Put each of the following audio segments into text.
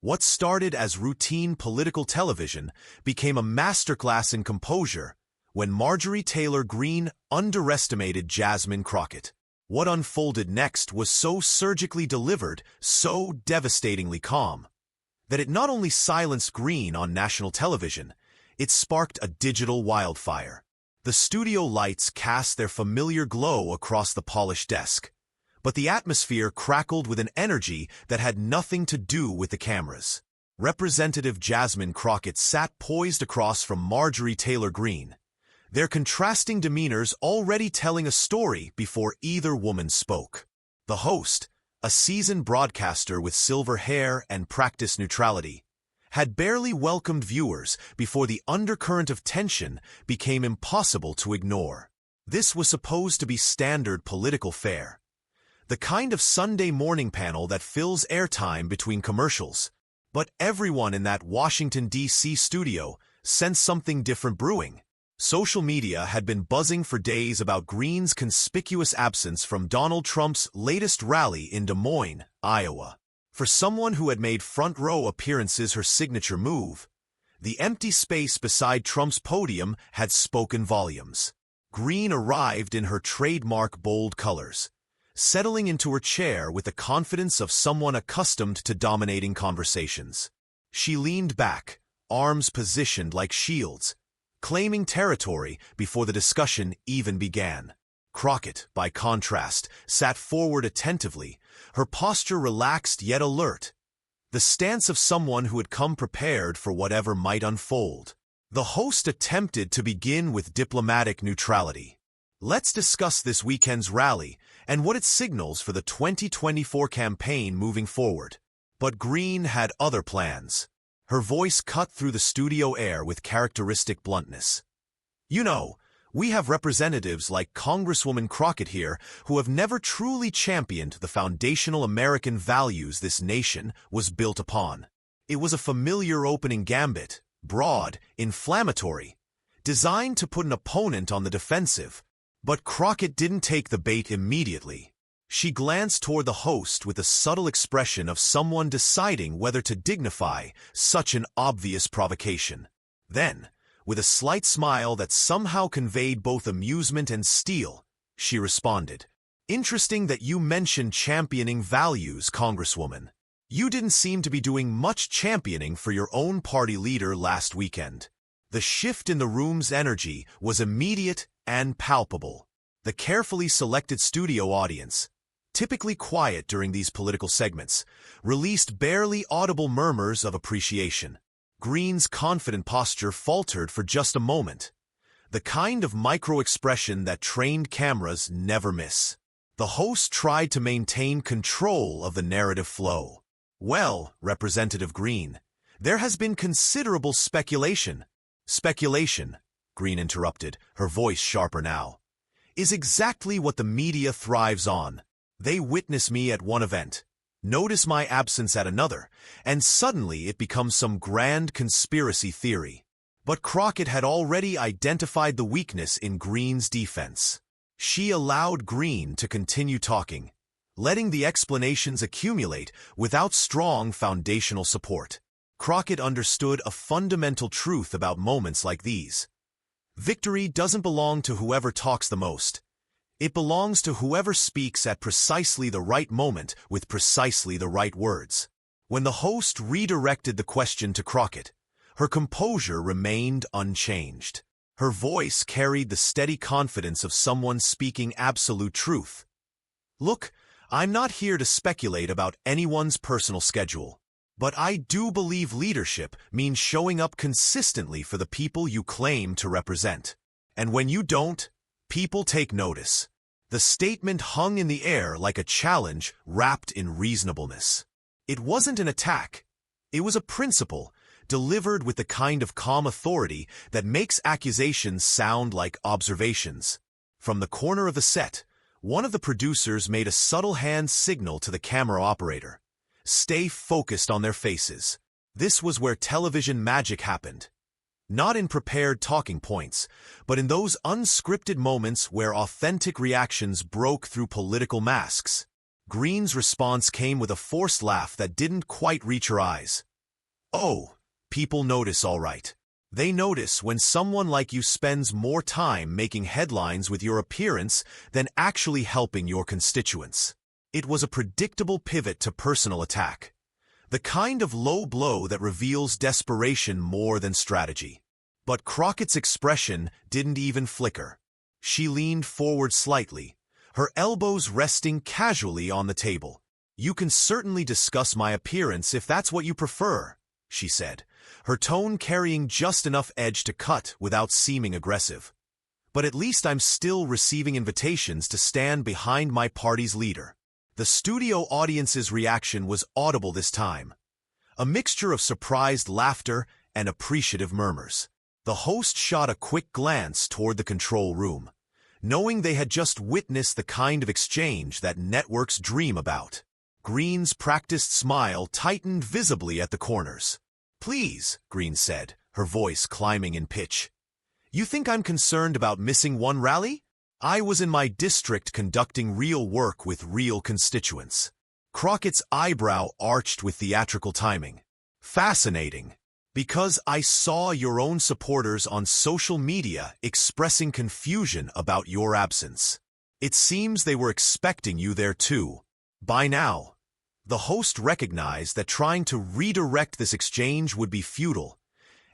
What started as routine political television became a masterclass in composure when Marjorie Taylor Greene underestimated Jasmine Crockett. What unfolded next was so surgically delivered, so devastatingly calm, that it not only silenced Greene on national television, it sparked a digital wildfire. The studio lights cast their familiar glow across the polished desk, but the atmosphere crackled with an energy that had nothing to do with the cameras. Representative Jasmine Crockett sat poised across from Marjorie Taylor Greene, their contrasting demeanors already telling a story before either woman spoke. The host, a seasoned broadcaster with silver hair and practiced neutrality, had barely welcomed viewers before the undercurrent of tension became impossible to ignore. This was supposed to be standard political fare, the kind of Sunday morning panel that fills airtime between commercials. But everyone in that Washington, D.C. studio sensed something different brewing. Social media had been buzzing for days about Greene's conspicuous absence from Donald Trump's latest rally in Des Moines, Iowa. For someone who had made front-row appearances her signature move, the empty space beside Trump's podium had spoken volumes. Greene arrived in her trademark bold colors, settling into her chair with the confidence of someone accustomed to dominating conversations. She leaned back, arms positioned like shields, claiming territory before the discussion even began. Crockett, by contrast, sat forward attentively, her posture relaxed yet alert, the stance of someone who had come prepared for whatever might unfold. The host attempted to begin with diplomatic neutrality. Let's discuss this weekend's rally and what it signals for the 2024 campaign moving forward. But Greene had other plans. Her voice cut through the studio air with characteristic bluntness. You know, we have representatives like Congresswoman Crockett here who have never truly championed the foundational American values this nation was built upon. It was a familiar opening gambit, broad, inflammatory, designed to put an opponent on the defensive. But Crockett didn't take the bait immediately. She glanced toward the host with a subtle expression of someone deciding whether to dignify such an obvious provocation. Then, with a slight smile that somehow conveyed both amusement and steel, she responded, "Interesting that you mentioned championing values, Congresswoman. You didn't seem to be doing much championing for your own party leader last weekend." The shift in the room's energy was immediate and palpable. The carefully selected studio audience, typically quiet during these political segments, released barely audible murmurs of appreciation. Greene's confident posture faltered for just a moment, the kind of micro-expression that trained cameras never miss. The host tried to maintain control of the narrative flow. "Well, Representative Greene, there has been considerable speculation." "Speculation," Greene interrupted, her voice sharper now, "is exactly what the media thrives on. They witness me at one event, notice my absence at another, and suddenly it becomes some grand conspiracy theory." But Crockett had already identified the weakness in Greene's defense. She allowed Greene to continue talking, letting the explanations accumulate without strong foundational support. Crockett understood a fundamental truth about moments like these. Victory doesn't belong to whoever talks the most. It belongs to whoever speaks at precisely the right moment with precisely the right words. When the host redirected the question to Crockett, her composure remained unchanged. Her voice carried the steady confidence of someone speaking absolute truth. "Look, I'm not here to speculate about anyone's personal schedule. But I do believe leadership means showing up consistently for the people you claim to represent. And when you don't, people take notice." The statement hung in the air like a challenge wrapped in reasonableness. It wasn't an attack. It was a principle, delivered with the kind of calm authority that makes accusations sound like observations. From the corner of the set, one of the producers made a subtle hand signal to the camera operator. "Stay focused on their faces." This was where television magic happened. Not in prepared talking points, but in those unscripted moments where authentic reactions broke through political masks. Greene's response came with a forced laugh that didn't quite reach her eyes. Oh, people notice all right. They notice when someone like you spends more time making headlines with your appearance than actually helping your constituents. It was a predictable pivot to personal attack. The kind of low blow that reveals desperation more than strategy. But Crockett's expression didn't even flicker. She leaned forward slightly, her elbows resting casually on the table. "You can certainly discuss my appearance if that's what you prefer," she said, her tone carrying just enough edge to cut without seeming aggressive. "But at least I'm still receiving invitations to stand behind my party's leader." The studio audience's reaction was audible this time, a mixture of surprised laughter and appreciative murmurs. The host shot a quick glance toward the control room, knowing they had just witnessed the kind of exchange that networks dream about. Greene's practiced smile tightened visibly at the corners. "Please," Greene said, her voice climbing in pitch. "You think I'm concerned about missing one rally? I was in my district conducting real work with real constituents." Crockett's eyebrow arched with theatrical timing. "Fascinating. Because I saw your own supporters on social media expressing confusion about your absence. It seems they were expecting you there too." By now, the host recognized that trying to redirect this exchange would be futile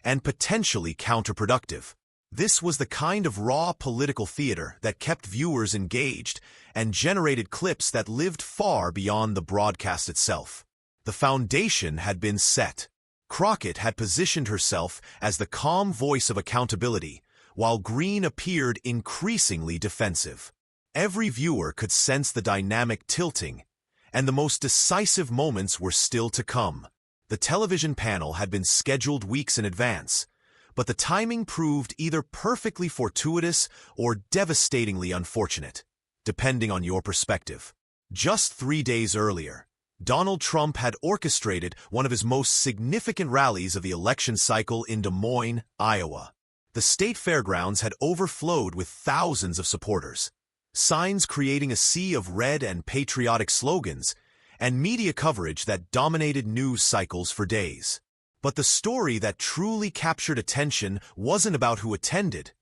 and potentially counterproductive. This was the kind of raw political theater that kept viewers engaged and generated clips that lived far beyond the broadcast itself. The foundation had been set. Crockett had positioned herself as the calm voice of accountability, while Greene appeared increasingly defensive. Every viewer could sense the dynamic tilting, and the most decisive moments were still to come. The television panel had been scheduled weeks in advance, but the timing proved either perfectly fortuitous or devastatingly unfortunate, depending on your perspective. Just 3 days earlier, Donald Trump had orchestrated one of his most significant rallies of the election cycle in Des Moines, Iowa. The state fairgrounds had overflowed with thousands of supporters, signs creating a sea of red and patriotic slogans, and media coverage that dominated news cycles for days. But the story that truly captured attention wasn't about who attended.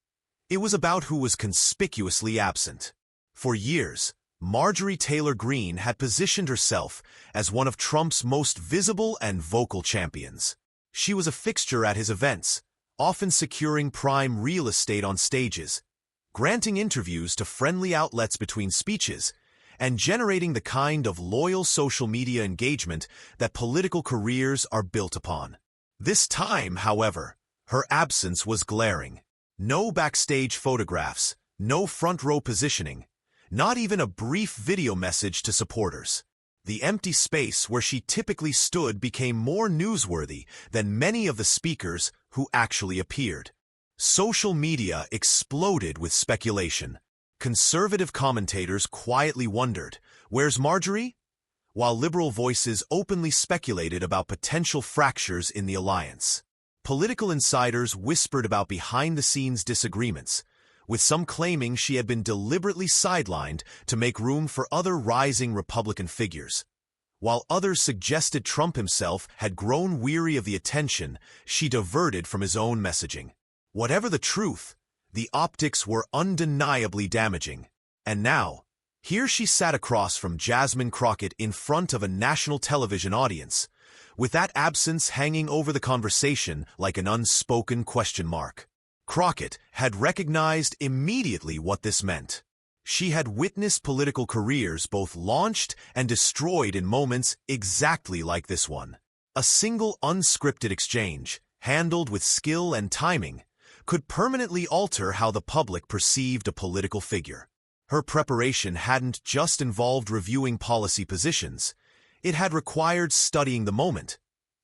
It was about who was conspicuously absent. For years, Marjorie Taylor Greene had positioned herself as one of Trump's most visible and vocal champions. She was a fixture at his events, often securing prime real estate on stages, granting interviews to friendly outlets between speeches, and generating the kind of loyal social media engagement that political careers are built upon. This time, however, her absence was glaring. No backstage photographs, no front-row positioning, not even a brief video message to supporters. The empty space where she typically stood became more newsworthy than many of the speakers who actually appeared. Social media exploded with speculation. Conservative commentators quietly wondered, "Where's Marjorie?" while liberal voices openly speculated about potential fractures in the alliance. Political insiders whispered about behind-the-scenes disagreements, with some claiming she had been deliberately sidelined to make room for other rising Republican figures, while others suggested Trump himself had grown weary of the attention she diverted from his own messaging. Whatever the truth, the optics were undeniably damaging. And now, here she sat across from Jasmine Crockett in front of a national television audience, with that absence hanging over the conversation like an unspoken question mark. Crockett had recognized immediately what this meant. She had witnessed political careers both launched and destroyed in moments exactly like this one. A single unscripted exchange, handled with skill and timing, could permanently alter how the public perceived a political figure. Her preparation hadn't just involved reviewing policy positions. It had required studying the moment,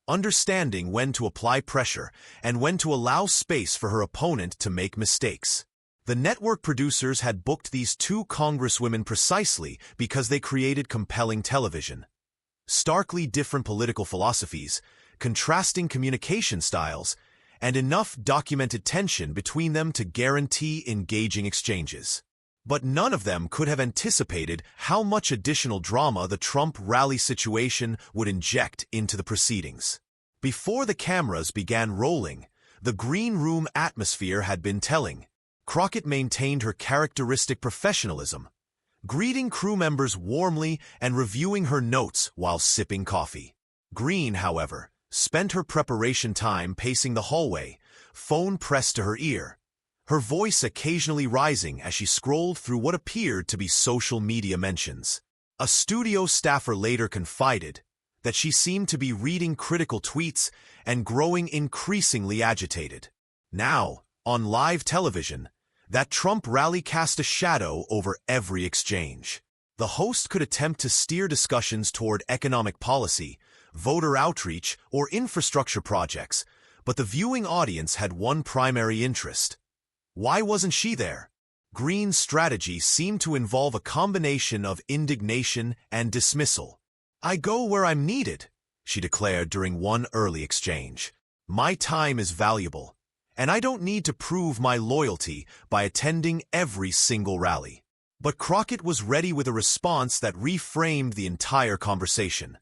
understanding when to apply pressure and when to allow space for her opponent to make mistakes. The network producers had booked these two congresswomen precisely because they created compelling television. Starkly different political philosophies, contrasting communication styles, and enough documented tension between them to guarantee engaging exchanges. But none of them could have anticipated how much additional drama the Trump rally situation would inject into the proceedings. Before the cameras began rolling, the green room atmosphere had been telling. Crockett maintained her characteristic professionalism, greeting crew members warmly and reviewing her notes while sipping coffee. Greene, however, spent her preparation time pacing the hallway, phone pressed to her ear, her voice occasionally rising as she scrolled through what appeared to be social media mentions. A studio staffer later confided that she seemed to be reading critical tweets and growing increasingly agitated. Now, on live television, that Trump rally cast a shadow over every exchange. The host could attempt to steer discussions toward economic policy, voter outreach, or infrastructure projects, but the viewing audience had one primary interest. Why wasn't she there? Greene's strategy seemed to involve a combination of indignation and dismissal. "I go where I'm needed," she declared during one early exchange. "My time is valuable, and I don't need to prove my loyalty by attending every single rally." But Crockett was ready with a response that reframed the entire conversation.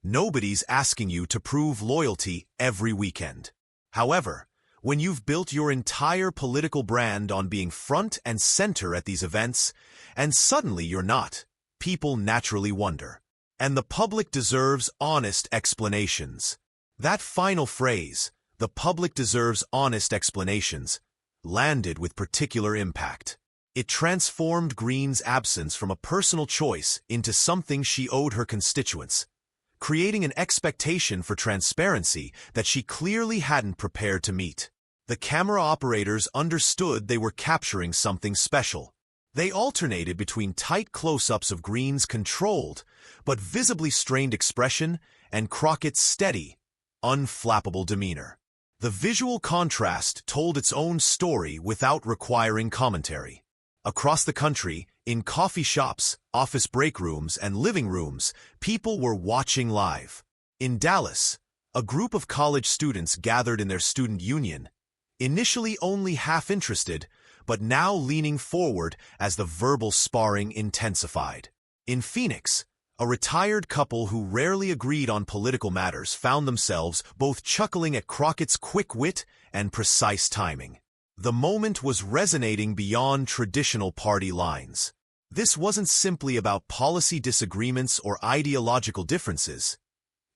Nobody's asking you to prove loyalty every weekend. However, when you've built your entire political brand on being front and center at these events, and suddenly you're not, people naturally wonder. And the public deserves honest explanations. That final phrase, "the public deserves honest explanations," landed with particular impact. It transformed Greene's absence from a personal choice into something she owed her constituents, creating an expectation for transparency that she clearly hadn't prepared to meet. The camera operators understood they were capturing something special. They alternated between tight close-ups of Greene's controlled but visibly strained expression and Crockett's steady, unflappable demeanor. The visual contrast told its own story without requiring commentary. Across the country, in coffee shops, office break rooms, and living rooms, people were watching live. In Dallas, a group of college students gathered in their student union, initially only half interested, but now leaning forward as the verbal sparring intensified. In Phoenix, a retired couple who rarely agreed on political matters found themselves both chuckling at Crockett's quick wit and precise timing. The moment was resonating beyond traditional party lines. This wasn't simply about policy disagreements or ideological differences.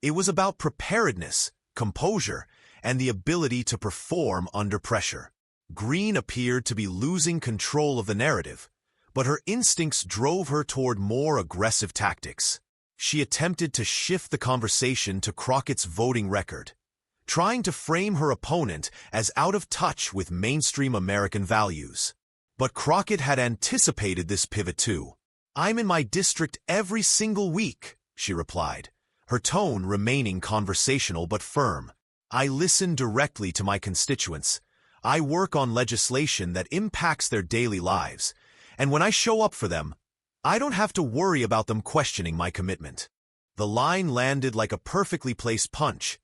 It was about preparedness, composure, and the ability to perform under pressure. Greene appeared to be losing control of the narrative, but her instincts drove her toward more aggressive tactics. She attempted to shift the conversation to Crockett's voting record, trying to frame her opponent as out of touch with mainstream American values. But Crockett had anticipated this pivot too. "I'm in my district every single week," she replied, her tone remaining conversational but firm. "I listen directly to my constituents. I work on legislation that impacts their daily lives, and when I show up for them, I don't have to worry about them questioning my commitment." The line landed like a perfectly placed punch.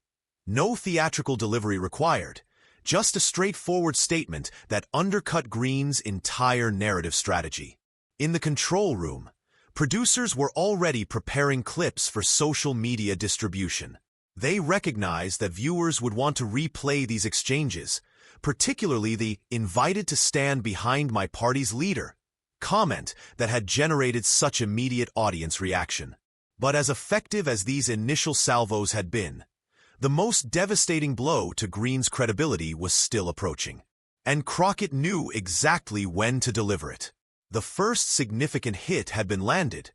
No theatrical delivery required, just a straightforward statement that undercut Greene's entire narrative strategy. In the control room, producers were already preparing clips for social media distribution. They recognized that viewers would want to replay these exchanges, particularly the "invited to stand behind my party's leader" comment that had generated such immediate audience reaction. But as effective as these initial salvos had been, the most devastating blow to Greene's credibility was still approaching. And Crockett knew exactly when to deliver it. The first significant hit had been landed,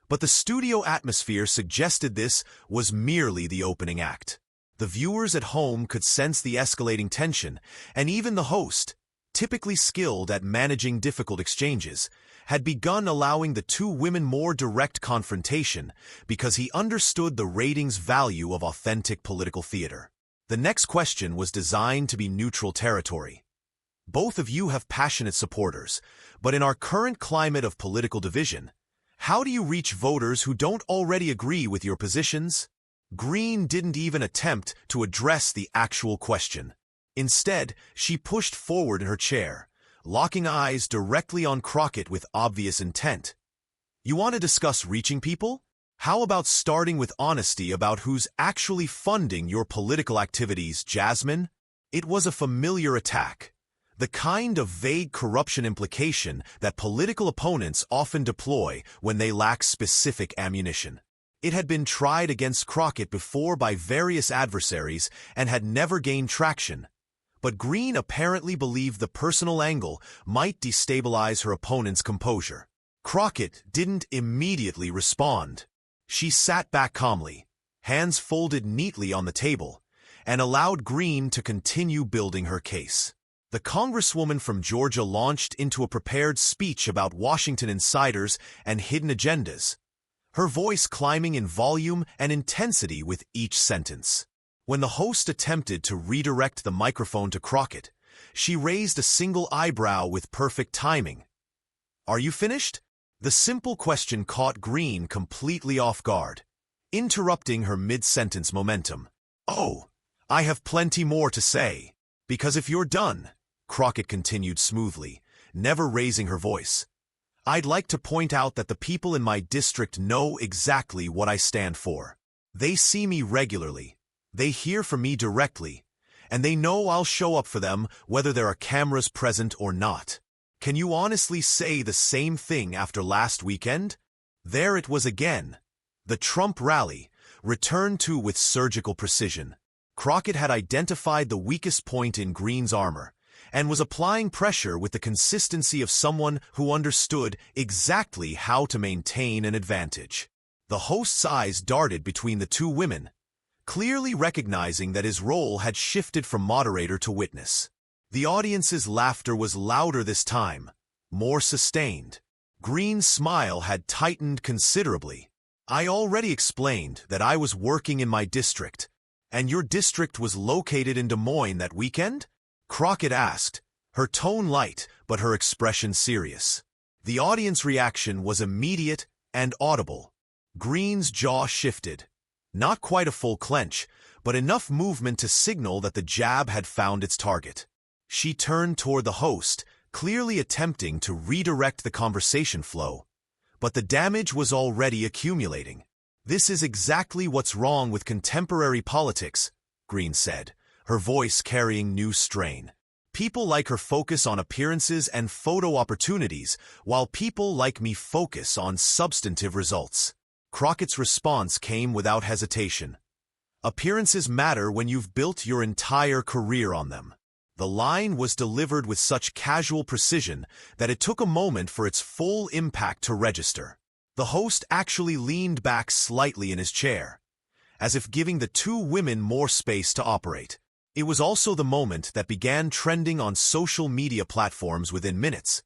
but the studio atmosphere suggested this was merely the opening act. The viewers at home could sense the escalating tension, and even the host, typically skilled at managing difficult exchanges, had begun allowing the two women more direct confrontation because he understood the ratings' value of authentic political theater. The next question was designed to be neutral territory. "Both of you have passionate supporters, but in our current climate of political division, how do you reach voters who don't already agree with your positions?" Greene didn't even attempt to address the actual question. Instead, she pushed forward in her chair, locking eyes directly on Crockett with obvious intent. "You want to discuss reaching people? How about starting with honesty about who's actually funding your political activities, Jasmine? It was a familiar attack. The kind of vague corruption implication that political opponents often deploy when they lack specific ammunition. It had been tried against Crockett before by various adversaries and had never gained traction. But Greene apparently believed the personal angle might destabilize her opponent's composure. Crockett didn't immediately respond. She sat back calmly, hands folded neatly on the table, and allowed Greene to continue building her case. The Congresswoman from Georgia launched into a prepared speech about Washington insiders and hidden agendas, her voice climbing in volume and intensity with each sentence. When the host attempted to redirect the microphone to Crockett, she raised a single eyebrow with perfect timing. "Are you finished?" The simple question caught Greene completely off guard, interrupting her mid-sentence momentum. "Oh, I have plenty more to say. Because if you're done," Crockett continued smoothly, never raising her voice, "I'd like to point out that the people in my district know exactly what I stand for. They see me regularly, they hear from me directly, and they know I'll show up for them whether there are cameras present or not. Can you honestly say the same thing after last weekend?" There it was again. The Trump rally, returned to with surgical precision. Crockett had identified the weakest point in Greene's armor, and was applying pressure with the consistency of someone who understood exactly how to maintain an advantage. The host's eyes darted between the two women, clearly recognizing that his role had shifted from moderator to witness. The audience's laughter was louder this time, more sustained. Greene's smile had tightened considerably. "I already explained that I was working in my district, and your district was located in Des Moines that weekend?" Crockett asked, her tone light but her expression serious. The audience reaction was immediate and audible. Greene's jaw shifted. Not quite a full clench, but enough movement to signal that the jab had found its target. She turned toward the host, clearly attempting to redirect the conversation flow. But the damage was already accumulating. "This is exactly what's wrong with contemporary politics," Greene said, her voice carrying new strain. "People like her focus on appearances and photo opportunities, while people like me focus on substantive results." Crockett's response came without hesitation. "Appearances matter when you've built your entire career on them." The line was delivered with such casual precision that it took a moment for its full impact to register. The host actually leaned back slightly in his chair, as if giving the two women more space to operate. It was also the moment that began trending on social media platforms within minutes.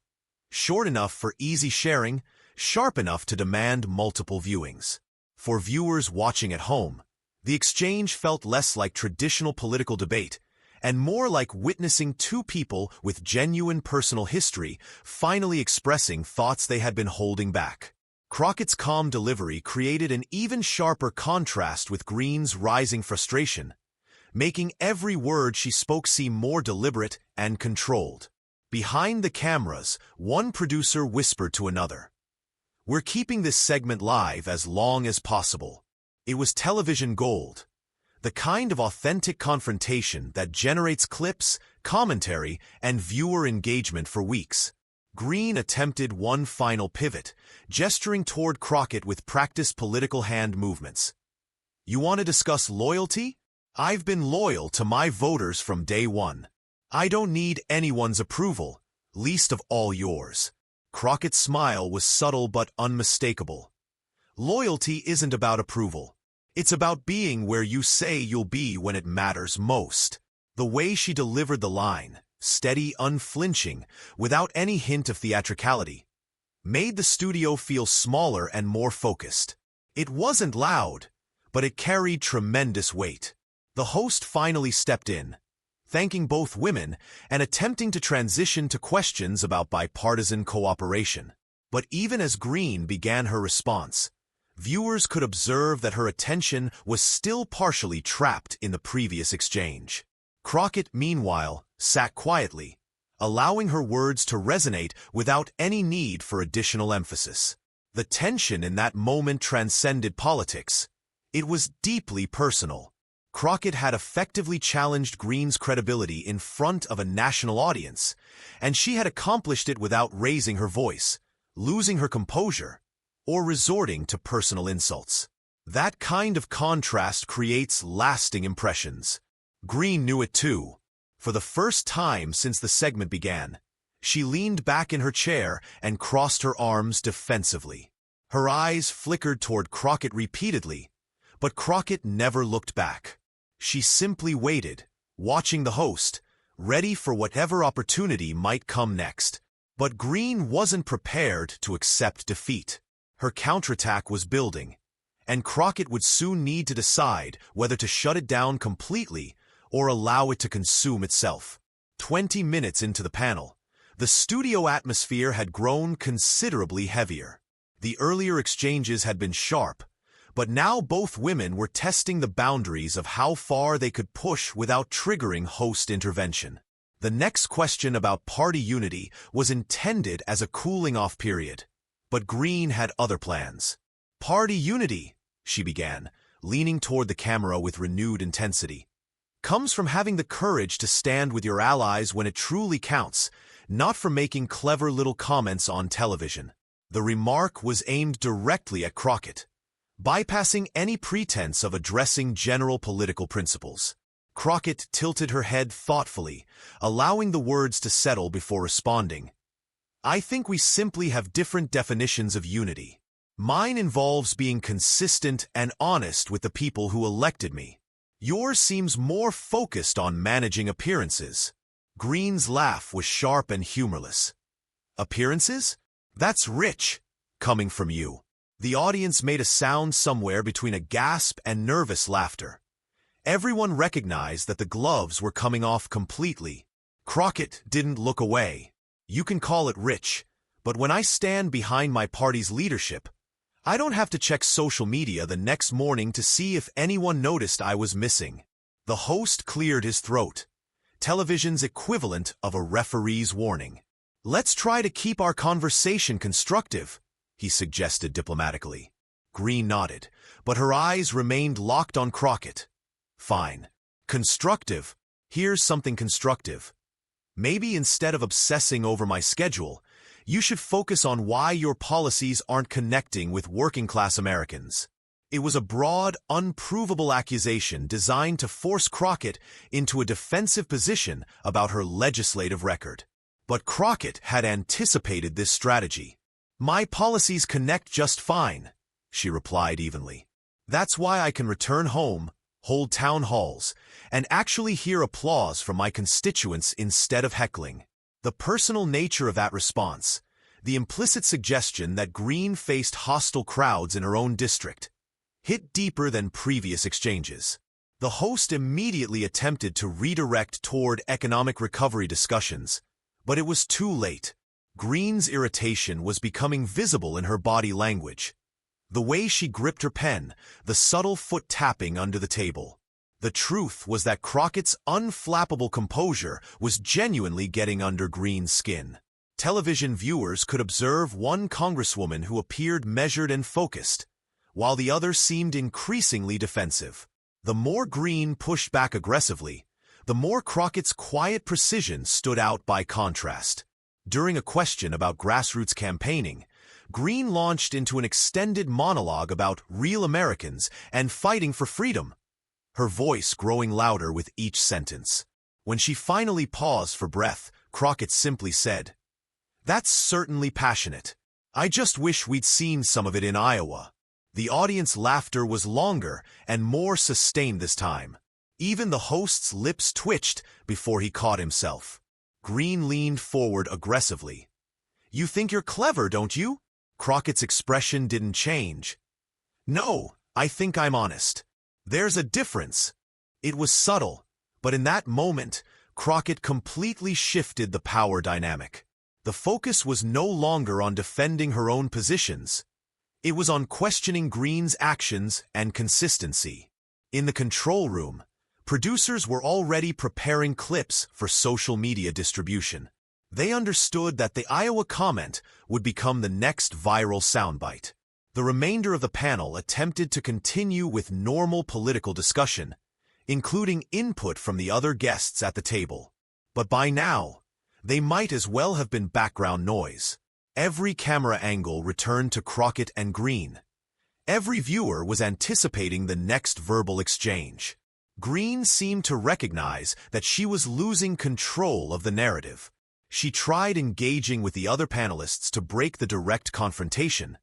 Short enough for easy sharing, sharp enough to demand multiple viewings. For viewers watching at home, the exchange felt less like traditional political debate and more like witnessing two people with genuine personal history finally expressing thoughts they had been holding back. Crockett's calm delivery created an even sharper contrast with Greene's rising frustration, making every word she spoke seem more deliberate and controlled. Behind the cameras, one producer whispered to another, "We're keeping this segment live as long as possible." It was television gold, the kind of authentic confrontation that generates clips, commentary, and viewer engagement for weeks. Greene attempted one final pivot, gesturing toward Crockett with practiced political hand movements. "You want to discuss loyalty? I've been loyal to my voters from day one. I don't need anyone's approval, least of all yours." Crockett's smile was subtle but unmistakable. "Loyalty isn't about approval. It's about being where you say you'll be when it matters most." The way she delivered the line, steady, unflinching, without any hint of theatricality, made the studio feel smaller and more focused. It wasn't loud, but it carried tremendous weight. The host finally stepped in, thanking both women and attempting to transition to questions about bipartisan cooperation. But even as Greene began her response, viewers could observe that her attention was still partially trapped in the previous exchange. Crockett, meanwhile, sat quietly, allowing her words to resonate without any need for additional emphasis. The tension in that moment transcended politics. It was deeply personal. Crockett had effectively challenged Greene's credibility in front of a national audience, and she had accomplished it without raising her voice, losing her composure, or resorting to personal insults. That kind of contrast creates lasting impressions. Greene knew it too. For the first time since the segment began, she leaned back in her chair and crossed her arms defensively. Her eyes flickered toward Crockett repeatedly, but Crockett never looked back. She simply waited, watching the host, ready for whatever opportunity might come next. But Greene wasn't prepared to accept defeat. Her counterattack was building, and Crockett would soon need to decide whether to shut it down completely or allow it to consume itself. 20 minutes into the panel, the studio atmosphere had grown considerably heavier. The earlier exchanges had been sharp, but now both women were testing the boundaries of how far they could push without triggering host intervention. The next question about party unity was intended as a cooling-off period, but Greene had other plans. "Party unity," she began, leaning toward the camera with renewed intensity, "comes from having the courage to stand with your allies when it truly counts, not from making clever little comments on television." The remark was aimed directly at Crockett, bypassing any pretense of addressing general political principles. Crockett tilted her head thoughtfully, allowing the words to settle before responding. "I think we simply have different definitions of unity. Mine involves being consistent and honest with the people who elected me. Yours seems more focused on managing appearances." Greene's laugh was sharp and humorless. "Appearances? That's rich, coming from you." The audience made a sound somewhere between a gasp and nervous laughter. Everyone recognized that the gloves were coming off completely. Crockett didn't look away. "You can call it rich, but when I stand behind my party's leadership, I don't have to check social media the next morning to see if anyone noticed I was missing." The host cleared his throat, television's equivalent of a referee's warning. "Let's try to keep our conversation constructive," he suggested diplomatically. Greene nodded, but her eyes remained locked on Crockett. "Fine. Constructive. Here's something constructive. Maybe instead of obsessing over my schedule, you should focus on why your policies aren't connecting with working-class Americans." It was a broad, unprovable accusation designed to force Crockett into a defensive position about her legislative record. But Crockett had anticipated this strategy. "My policies connect just fine," she replied evenly. "That's why I can return home, hold town halls, and actually hear applause from my constituents instead of heckling." The personal nature of that response, the implicit suggestion that Greene faced hostile crowds in her own district, hit deeper than previous exchanges. The host immediately attempted to redirect toward economic recovery discussions, but it was too late. Greene's irritation was becoming visible in her body language. The way she gripped her pen, the subtle foot tapping under the table. The truth was that Crockett's unflappable composure was genuinely getting under Greene's skin. Television viewers could observe one congresswoman who appeared measured and focused, while the other seemed increasingly defensive. The more Greene pushed back aggressively, the more Crockett's quiet precision stood out by contrast. During a question about grassroots campaigning, Greene launched into an extended monologue about real Americans and fighting for freedom, her voice growing louder with each sentence. When she finally paused for breath, Crockett simply said, "That's certainly passionate. I just wish we'd seen some of it in Iowa." The audience laughter was longer and more sustained this time. Even the host's lips twitched before he caught himself. Greene leaned forward aggressively. "You think you're clever, don't you?" Crockett's expression didn't change. "No, I think I'm honest. There's a difference." It was subtle, but in that moment, Crockett completely shifted the power dynamic. The focus was no longer on defending her own positions. It was on questioning Greene's actions and consistency. In the control room, producers were already preparing clips for social media distribution. They understood that the Iowa comment would become the next viral soundbite. The remainder of the panel attempted to continue with normal political discussion, including input from the other guests at the table. But by now, they might as well have been background noise. Every camera angle returned to Crockett and Greene. Every viewer was anticipating the next verbal exchange. Greene seemed to recognize that she was losing control of the narrative. She tried engaging with the other panelists to break the direct confrontation,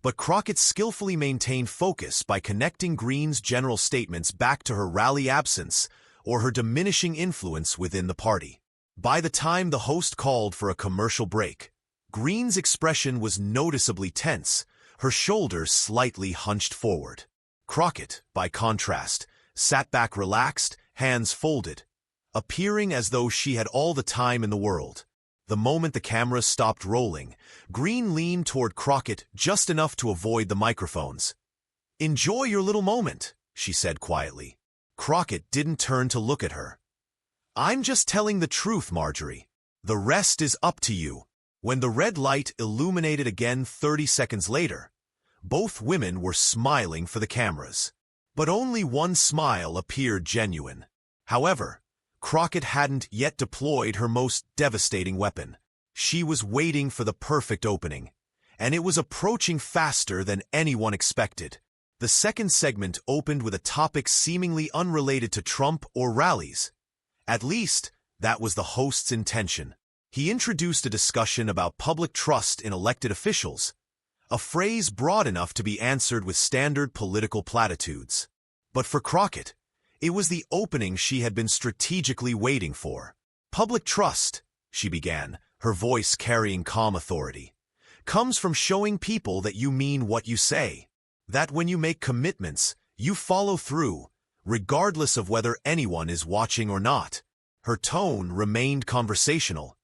but Crockett skillfully maintained focus by connecting Greene's general statements back to her rally absence or her diminishing influence within the party. By the time the host called for a commercial break, Greene's expression was noticeably tense, her shoulders slightly hunched forward. Crockett, by contrast, sat back relaxed, hands folded, appearing as though she had all the time in the world. The moment the camera stopped rolling, Greene leaned toward Crockett just enough to avoid the microphones. "Enjoy your little moment," she said quietly. Crockett didn't turn to look at her. "I'm just telling the truth, Marjorie. The rest is up to you." When the red light illuminated again 30 seconds later, both women were smiling for the cameras. But only one smile appeared genuine. However, Crockett hadn't yet deployed her most devastating weapon. She was waiting for the perfect opening, and it was approaching faster than anyone expected. The second segment opened with a topic seemingly unrelated to Trump or rallies. At least, that was the host's intention. He introduced a discussion about public trust in elected officials, a phrase broad enough to be answered with standard political platitudes. But for Crockett, it was the opening she had been strategically waiting for. "Public trust," she began, her voice carrying calm authority, "comes from showing people that you mean what you say. That when you make commitments, you follow through, regardless of whether anyone is watching or not." Her tone remained conversational,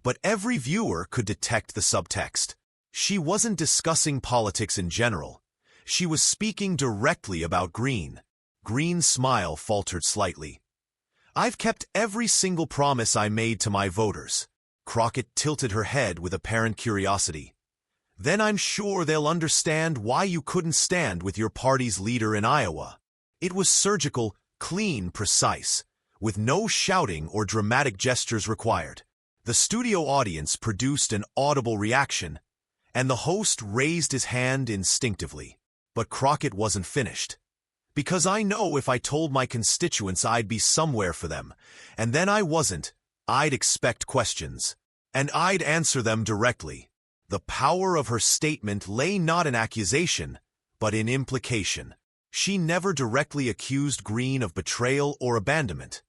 but every viewer could detect the subtext. She wasn't discussing politics in general. She was speaking directly about Greene. Greene's smile faltered slightly. "I've kept every single promise I made to my voters." Crockett tilted her head with apparent curiosity. "Then I'm sure they'll understand why you couldn't stand with your party's leader in Iowa." It was surgical, clean, precise, with no shouting or dramatic gestures required. The studio audience produced an audible reaction, and the host raised his hand instinctively. But Crockett wasn't finished. "Because I know if I told my constituents I'd be somewhere for them, and then I wasn't, I'd expect questions. And I'd answer them directly." The power of her statement lay not in accusation, but in implication. She never directly accused Greene of betrayal or abandonment.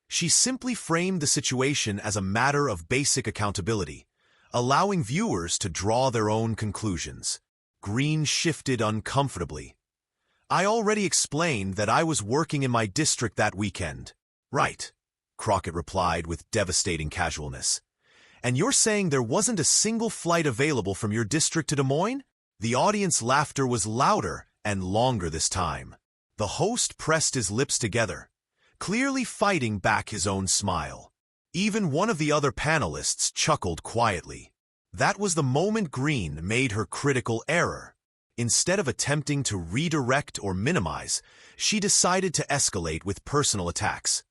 She simply framed the situation as a matter of basic accountability, allowing viewers to draw their own conclusions. Greene shifted uncomfortably. "I already explained that I was working in my district that weekend." "Right," Crockett replied with devastating casualness. "And you're saying there wasn't a single flight available from your district to Des Moines?" The audience laughter was louder and longer this time. The host pressed his lips together, clearly fighting back his own smile. Even one of the other panelists chuckled quietly. That was the moment Greene made her critical error. Instead of attempting to redirect or minimize, she decided to escalate with personal attacks.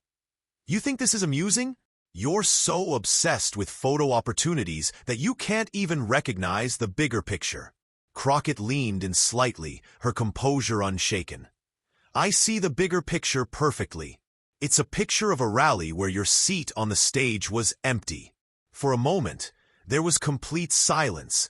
"You think this is amusing? You're so obsessed with photo opportunities that you can't even recognize the bigger picture." Crockett leaned in slightly, her composure unshaken. "I see the bigger picture perfectly. It's a picture of a rally where your seat on the stage was empty." For a moment, there was complete silence,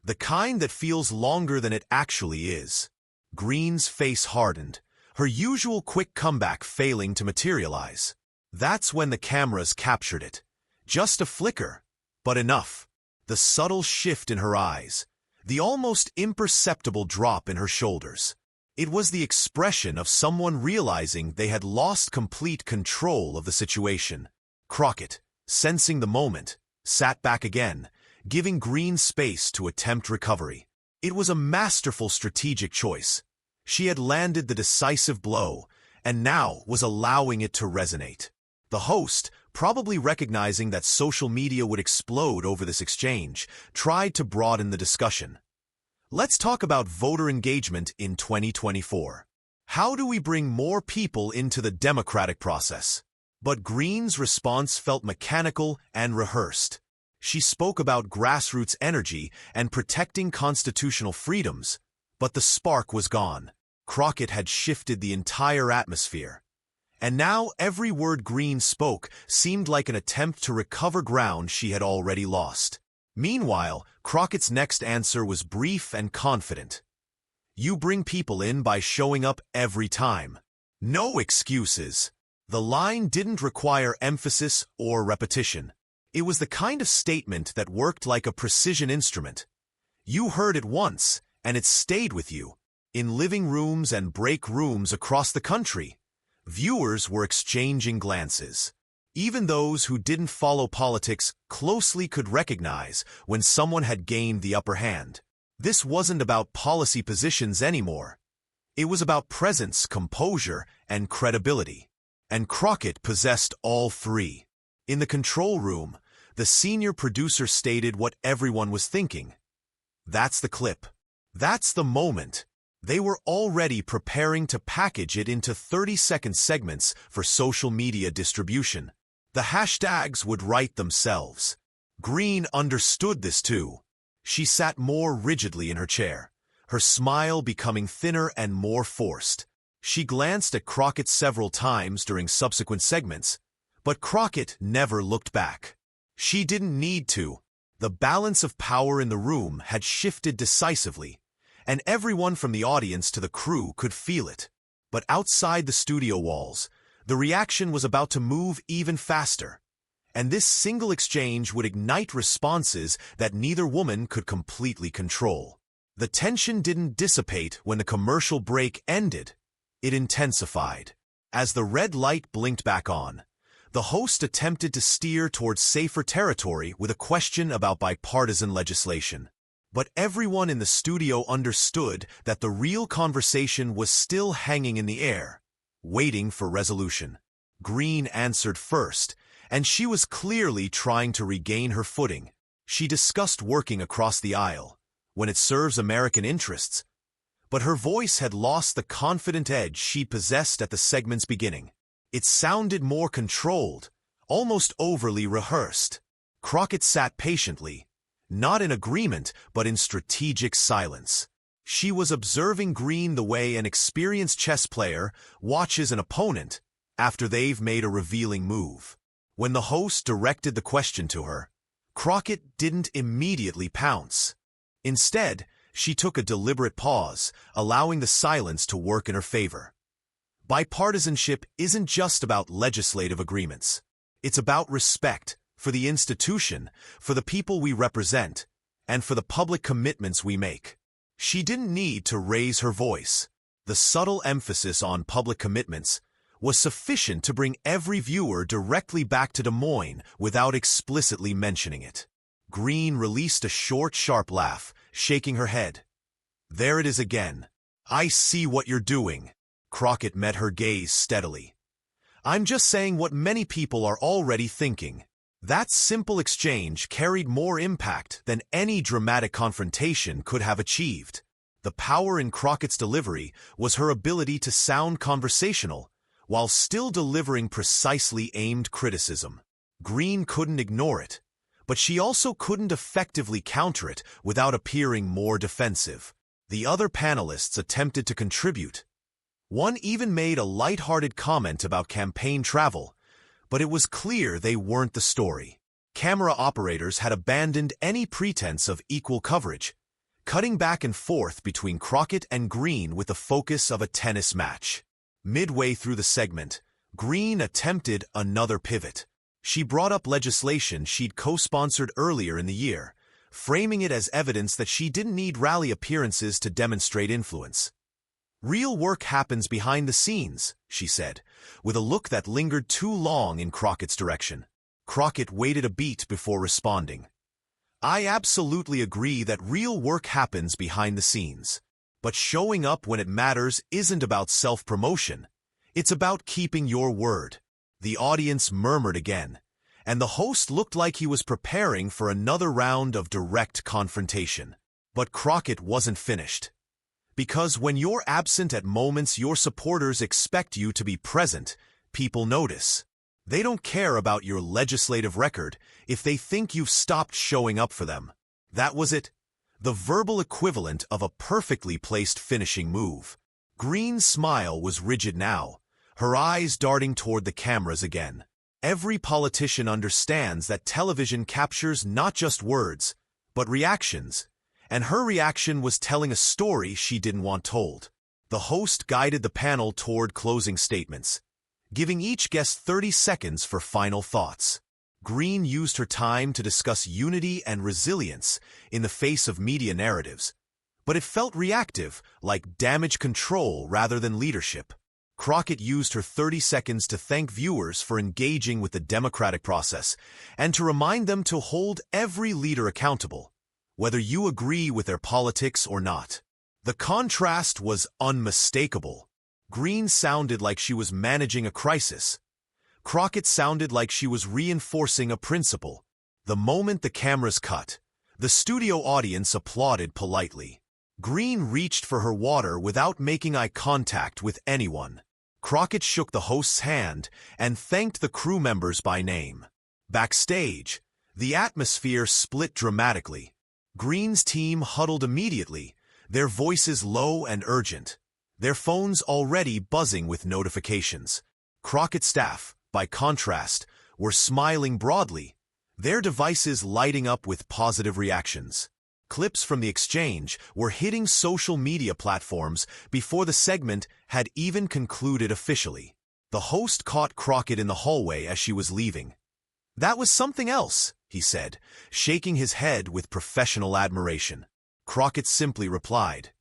the kind that feels longer than it actually is. Greene's face hardened, her usual quick comeback failing to materialize. That's when the cameras captured it. Just a flicker, but enough. The subtle shift in her eyes, the almost imperceptible drop in her shoulders. It was the expression of someone realizing they had lost complete control of the situation. Crockett, sensing the moment, sat back again, giving Greene space to attempt recovery. It was a masterful strategic choice. She had landed the decisive blow, and now was allowing it to resonate. The host, probably recognizing that social media would explode over this exchange, tried to broaden the discussion. Let's talk about voter engagement in 2024. How do we bring more people into the democratic process? But Greene's response felt mechanical and rehearsed. She spoke about grassroots energy and protecting constitutional freedoms, but the spark was gone. Crockett had shifted the entire atmosphere. And now every word Greene spoke seemed like an attempt to recover ground she had already lost. Meanwhile, Crockett's next answer was brief and confident. You bring people in by showing up every time. No excuses. The line didn't require emphasis or repetition. It was the kind of statement that worked like a precision instrument. You heard it once, and it stayed with you. In living rooms and break rooms across the country, viewers were exchanging glances. Even those who didn't follow politics closely could recognize when someone had gained the upper hand. This wasn't about policy positions anymore. It was about presence, composure, and credibility. And Crockett possessed all three. In the control room, the senior producer stated what everyone was thinking. That's the clip. That's the moment. They were already preparing to package it into 30-second segments for social media distribution. The hashtags would write themselves. Greene understood this too. She sat more rigidly in her chair, her smile becoming thinner and more forced. She glanced at Crockett several times during subsequent segments, but Crockett never looked back. She didn't need to. The balance of power in the room had shifted decisively, and everyone from the audience to the crew could feel it. But outside the studio walls, the reaction was about to move even faster, and this single exchange would ignite responses that neither woman could completely control. The tension didn't dissipate when the commercial break ended. It intensified. As the red light blinked back on, the host attempted to steer towards safer territory with a question about bipartisan legislation. But everyone in the studio understood that the real conversation was still hanging in the air, waiting for resolution. Greene answered first, and she was clearly trying to regain her footing. She discussed working across the aisle, when it serves American interests, but her voice had lost the confident edge she possessed at the segment's beginning. It sounded more controlled, almost overly rehearsed. Crockett sat patiently, not in agreement, but in strategic silence. She was observing Greene the way an experienced chess player watches an opponent after they've made a revealing move. When the host directed the question to her, Crockett didn't immediately pounce. Instead, she took a deliberate pause, allowing the silence to work in her favor. Bipartisanship isn't just about legislative agreements. It's about respect for the institution, for the people we represent, and for the public commitments we make. She didn't need to raise her voice. The subtle emphasis on public commitments was sufficient to bring every viewer directly back to Des Moines without explicitly mentioning it. Greene released a short, sharp laugh, shaking her head. There it is again. I see what you're doing. Crockett met her gaze steadily. I'm just saying what many people are already thinking. That simple exchange carried more impact than any dramatic confrontation could have achieved. The power in Crockett's delivery was her ability to sound conversational, while still delivering precisely aimed criticism. Greene couldn't ignore it, but she also couldn't effectively counter it without appearing more defensive. The other panelists attempted to contribute. One even made a light-hearted comment about campaign travel, but it was clear they weren't the story. Camera operators had abandoned any pretense of equal coverage, cutting back and forth between Crockett and Greene with the focus of a tennis match. Midway through the segment, Greene attempted another pivot. She brought up legislation she'd co-sponsored earlier in the year, framing it as evidence that she didn't need rally appearances to demonstrate influence. Real work happens behind the scenes, she said, with a look that lingered too long in Crockett's direction. Crockett waited a beat before responding. I absolutely agree that real work happens behind the scenes. But showing up when it matters isn't about self-promotion. It's about keeping your word. The audience murmured again, and the host looked like he was preparing for another round of direct confrontation. But Crockett wasn't finished. Because when you're absent at moments your supporters expect you to be present, people notice. They don't care about your legislative record if they think you've stopped showing up for them. That was it. The verbal equivalent of a perfectly placed finishing move. Greene's smile was rigid now, her eyes darting toward the cameras again. Every politician understands that television captures not just words, but reactions. And her reaction was telling a story she didn't want told. The host guided the panel toward closing statements, giving each guest 30 seconds for final thoughts. Greene used her time to discuss unity and resilience in the face of media narratives, but it felt reactive, like damage control rather than leadership. Crockett used her 30 seconds to thank viewers for engaging with the democratic process and to remind them to hold every leader accountable, whether you agree with their politics or not. The contrast was unmistakable. Greene sounded like she was managing a crisis. Crockett sounded like she was reinforcing a principle. The moment the cameras cut, the studio audience applauded politely. Greene reached for her water without making eye contact with anyone. Crockett shook the host's hand and thanked the crew members by name. Backstage, the atmosphere split dramatically. Greene's team huddled immediately, their voices low and urgent, their phones already buzzing with notifications. Crockett's staff, by contrast, were smiling broadly, their devices lighting up with positive reactions. Clips from the exchange were hitting social media platforms before the segment had even concluded officially. The host caught Crockett in the hallway as she was leaving. "That was something else," he said, shaking his head with professional admiration. Crockett simply replied,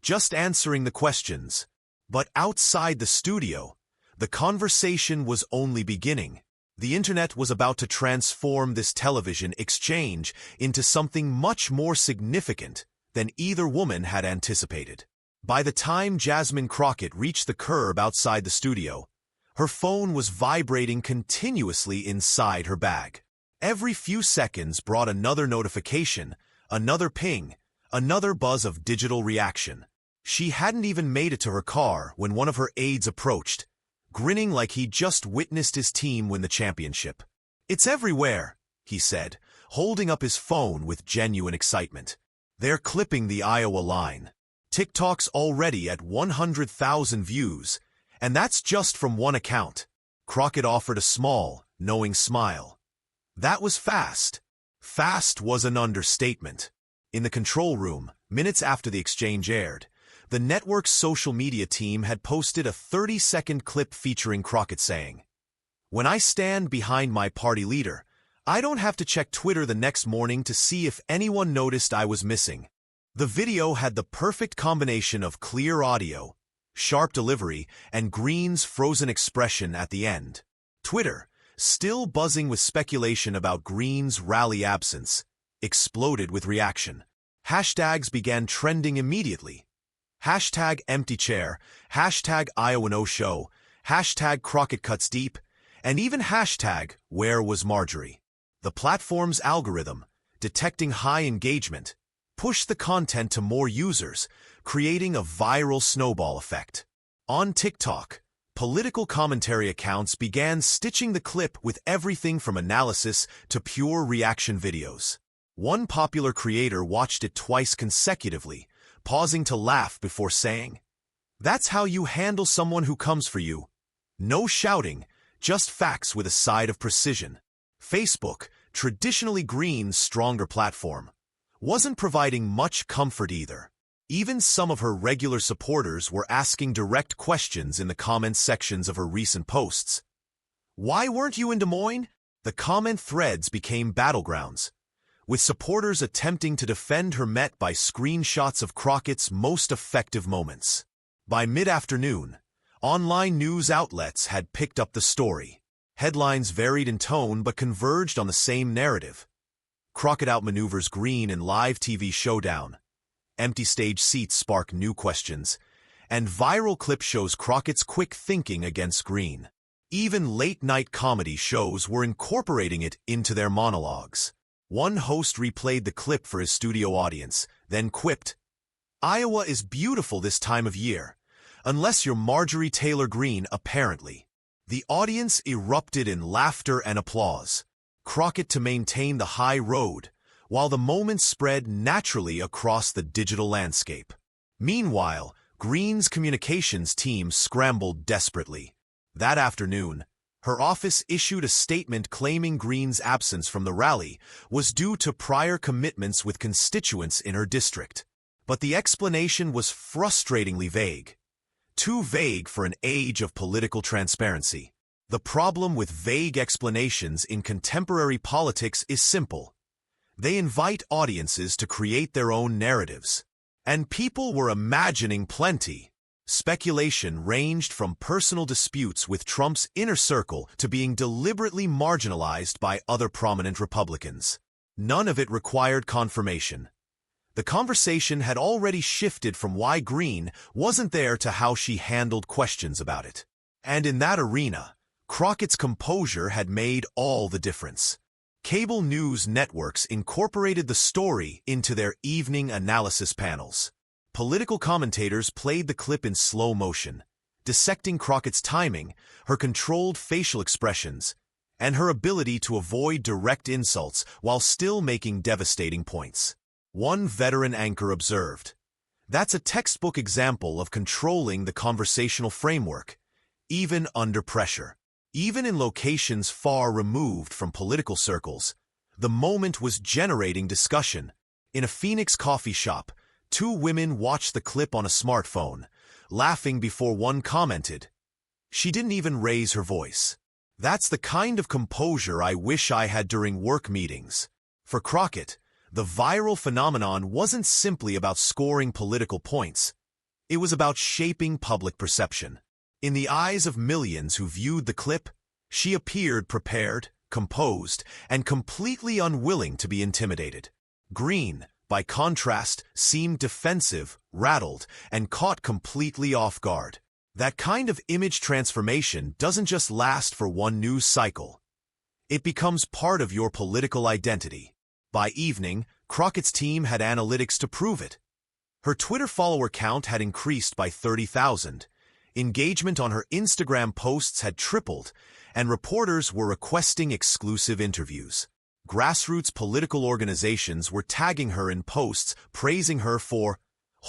"Just answering the questions." But outside the studio, the conversation was only beginning. The internet was about to transform this television exchange into something much more significant than either woman had anticipated. By the time Jasmine Crockett reached the curb outside the studio, her phone was vibrating continuously inside her bag. Every few seconds brought another notification, another ping, another buzz of digital reaction. She hadn't even made it to her car when one of her aides approached, grinning like he'd just witnessed his team win the championship. "It's everywhere," he said, holding up his phone with genuine excitement. "They're clipping the Iowa line. TikTok's already at 100,000 views, and that's just from one account." Crockett offered a small, knowing smile. That was fast. Fast was an understatement. In the control room, minutes after the exchange aired, the network's social media team had posted a 30-second clip featuring Crockett saying, "When I stand behind my party leader, I don't have to check Twitter the next morning to see if anyone noticed I was missing." The video had the perfect combination of clear audio, sharp delivery, and Greene's frozen expression at the end. Twitter, still buzzing with speculation about Greene's rally absence, exploded with reaction. Hashtags began trending immediately. Hashtag empty chair, hashtag Iowa no show, hashtag Crockett cuts deep, and even hashtag where was Marjorie. The platform's algorithm, detecting high engagement, pushed the content to more users, creating a viral snowball effect. On TikTok, political commentary accounts began stitching the clip with everything from analysis to pure reaction videos. One popular creator watched it twice consecutively, pausing to laugh before saying, "That's how you handle someone who comes for you. No shouting, just facts with a side of precision." Facebook, traditionally Greene's stronger platform, wasn't providing much comfort either. Even some of her regular supporters were asking direct questions in the comments sections of her recent posts. "Why weren't you in Des Moines?" The comment threads became battlegrounds, with supporters attempting to defend her met by screenshots of Crockett's most effective moments. By mid-afternoon, online news outlets had picked up the story. Headlines varied in tone but converged on the same narrative. Crockett outmaneuvers Greene in live TV showdown. Empty stage seats spark new questions, and viral clip shows Crockett's quick thinking against Greene. Even late-night comedy shows were incorporating it into their monologues. One host replayed the clip for his studio audience, then quipped, "Iowa is beautiful this time of year, unless you're Marjorie Taylor Greene, apparently." The audience erupted in laughter and applause. Crockett to maintain the high road, while the moment spread naturally across the digital landscape. Meanwhile, Greene's communications team scrambled desperately. That afternoon, her office issued a statement claiming Greene's absence from the rally was due to prior commitments with constituents in her district. But the explanation was frustratingly vague. Too vague for an age of political transparency. The problem with vague explanations in contemporary politics is simple. They invite audiences to create their own narratives. And people were imagining plenty. Speculation ranged from personal disputes with Trump's inner circle to being deliberately marginalized by other prominent Republicans. None of it required confirmation. The conversation had already shifted from why Greene wasn't there to how she handled questions about it. And in that arena, Crockett's composure had made all the difference. Cable news networks incorporated the story into their evening analysis panels. Political commentators played the clip in slow motion, dissecting Crockett's timing, her controlled facial expressions, and her ability to avoid direct insults while still making devastating points. One veteran anchor observed, "That's a textbook example of controlling the conversational framework, even under pressure." Even in locations far removed from political circles, the moment was generating discussion. In a Phoenix coffee shop, two women watched the clip on a smartphone, laughing before one commented, "She didn't even raise her voice." That's the kind of composure I wish I had during work meetings. For Crockett, the viral phenomenon wasn't simply about scoring political points. It was about shaping public perception. In the eyes of millions who viewed the clip, she appeared prepared, composed, and completely unwilling to be intimidated. Greene, by contrast, seemed defensive, rattled, and caught completely off guard. That kind of image transformation doesn't just last for one news cycle. It becomes part of your political identity. By evening, Crockett's team had analytics to prove it. Her Twitter follower count had increased by 30,000. Engagement on her Instagram posts had tripled, and reporters were requesting exclusive interviews. Grassroots political organizations were tagging her in posts praising her for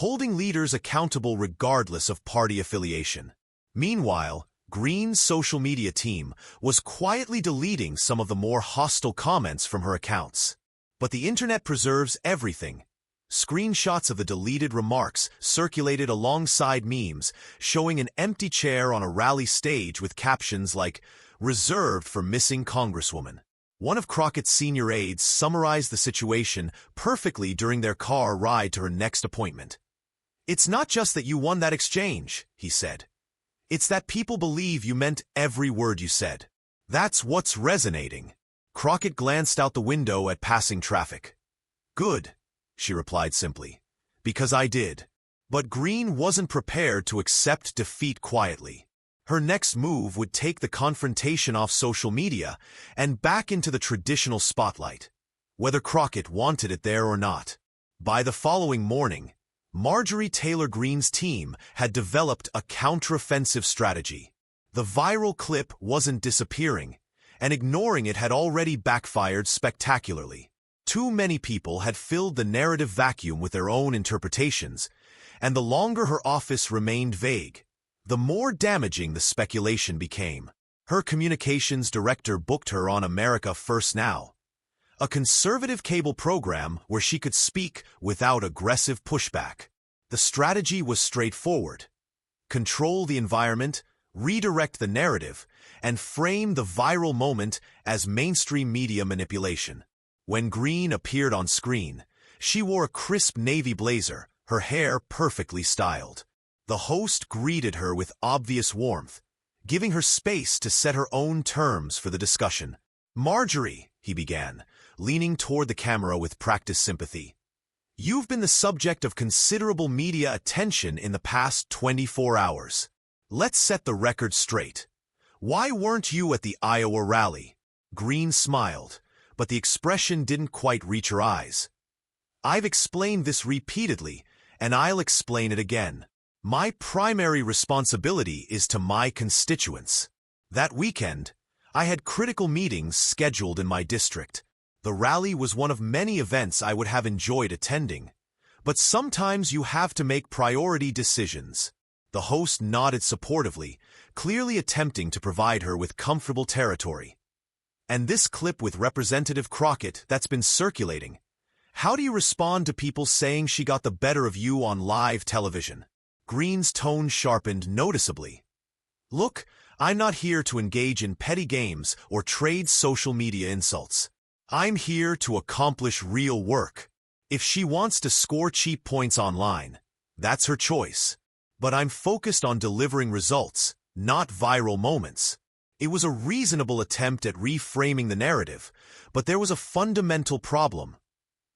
holding leaders accountable regardless of party affiliation. Meanwhile, Greene's social media team was quietly deleting some of the more hostile comments from her accounts. But the internet preserves everything. Screenshots of the deleted remarks circulated alongside memes showing an empty chair on a rally stage with captions like, "Reserved for missing Congresswoman." One of Crockett's senior aides summarized the situation perfectly during their car ride to her next appointment. "It's not just that you won that exchange," he said. "It's that people believe you meant every word you said. That's what's resonating." Crockett glanced out the window at passing traffic. "Good," she replied simply, "because I did." But Greene wasn't prepared to accept defeat quietly. Her next move would take the confrontation off social media and back into the traditional spotlight, whether Crockett wanted it there or not. By the following morning, Marjorie Taylor Greene's team had developed a counteroffensive strategy. The viral clip wasn't disappearing, and ignoring it had already backfired spectacularly. Too many people had filled the narrative vacuum with their own interpretations, and the longer her office remained vague, the more damaging the speculation became. Her communications director booked her on America First Now, a conservative cable program where she could speak without aggressive pushback. The strategy was straightforward: control the environment, redirect the narrative, and frame the viral moment as mainstream media manipulation. When Greene appeared on screen, she wore a crisp navy blazer, her hair perfectly styled. The host greeted her with obvious warmth, giving her space to set her own terms for the discussion. "Marjorie," he began, leaning toward the camera with practiced sympathy, "you've been the subject of considerable media attention in the past 24 hours. Let's set the record straight. "Why weren't you at the Iowa rally?" Greene smiled, but the expression didn't quite reach her eyes. "I've explained this repeatedly, and I'll explain it again. My primary responsibility is to my constituents. That weekend, I had critical meetings scheduled in my district. The rally was one of many events I would have enjoyed attending, but sometimes you have to make priority decisions." The host nodded supportively, clearly attempting to provide her with comfortable territory. "And this clip with Representative Crockett that's been circulating, how do you respond to people saying she got the better of you on live television?" Greene's tone sharpened noticeably. "Look, I'm not here to engage in petty games or trade social media insults. I'm here to accomplish real work. If she wants to score cheap points online, that's her choice. But I'm focused on delivering results, not viral moments." It was a reasonable attempt at reframing the narrative, but there was a fundamental problem.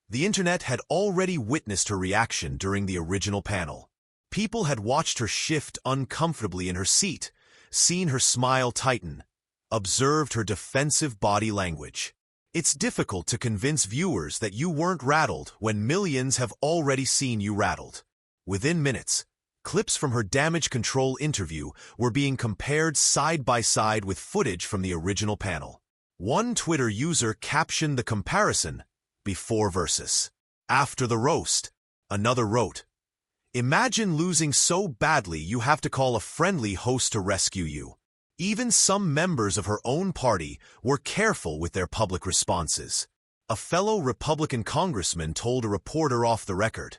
The internet had already witnessed her reaction during the original panel. People had watched her shift uncomfortably in her seat, seen her smile tighten, observed her defensive body language. It's difficult to convince viewers that you weren't rattled when millions have already seen you rattled. Within minutes, clips from her damage control interview were being compared side by side with footage from the original panel. One Twitter user captioned the comparison, "Before versus after the roast." Another wrote, "Imagine losing so badly you have to call a friendly host to rescue you." Even some members of her own party were careful with their public responses. A fellow Republican congressman told a reporter off the record,